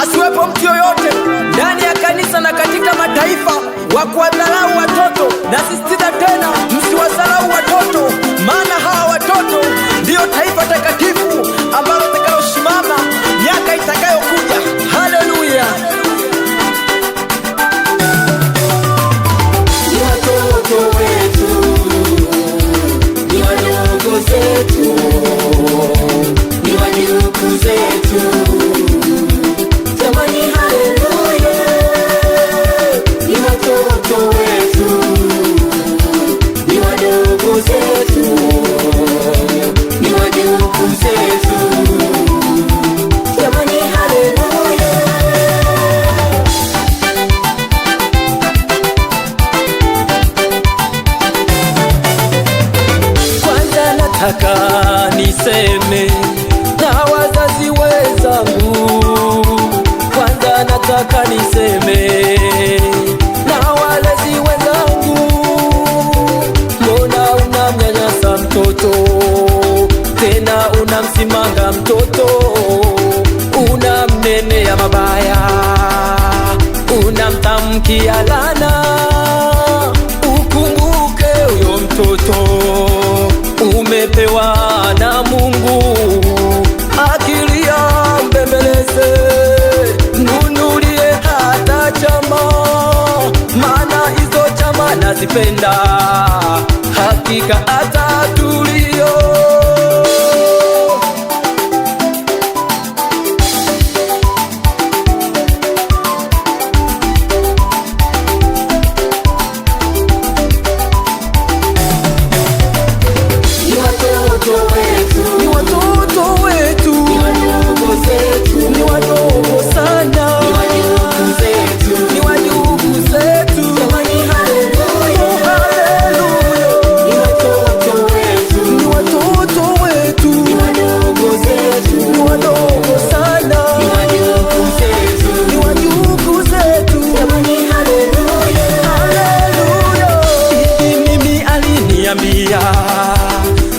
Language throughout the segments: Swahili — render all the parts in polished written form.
asiwepo mtu yoyote ndani ya kanisa na katika mataifa wa kuwadharau watoto. Nasisitiza tena, msiwadharau watoto, maana hawa watoto ndiyo taifa takatifu ambalo litakalosimama miaka itakayokuja. Haleluya! Ni watoto wetu, ni wadogo zetu, ni wajukuu zetu. Jamani, haleluya! Ni watoto wetu, ni wadogo zetu, ni wajukuu zetu. Jamani, haleluya! Kwanza nataka niseme na wazazi wenzangu, kwanza nataka niseme na walezi wenzangu. Mbona unamnyanyasa mtoto, tena unamsimanga mtoto, unamnenea mabaya, unamtamkia laana? Ukumbuke huyo mtoto umepewa na Mungu, akilia mbembeleze, nunulie hata chama, maana hizo chama nazipenda, hakika atatulio.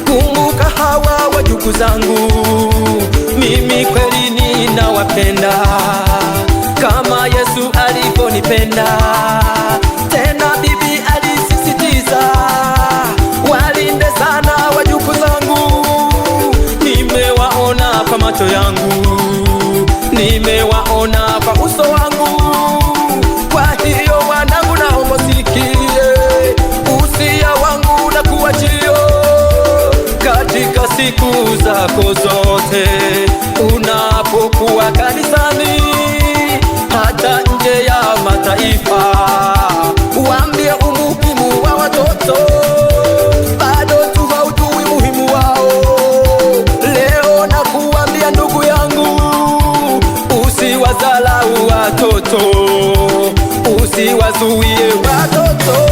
Kumbuka hawa wajukuu zangu, mimi kweli ninawapenda kama Yesu alivyonipenda. Tena bibi alisisitiza, walinde sana wajukuu zangu. Nimewaona kwa macho yangu, nimewaona kwa uso wangu. Kwa hiyo wanangu, naomba sikie usia wangu na kuachio katika siku zako zote, unapokuwa kanisani hata nje ya mataifa, waambie umuhimu wa watoto. Bado tu haujui muhimu wao. Leo na kuambia ndugu yangu, usiwadharau watoto, usiwazuie watoto.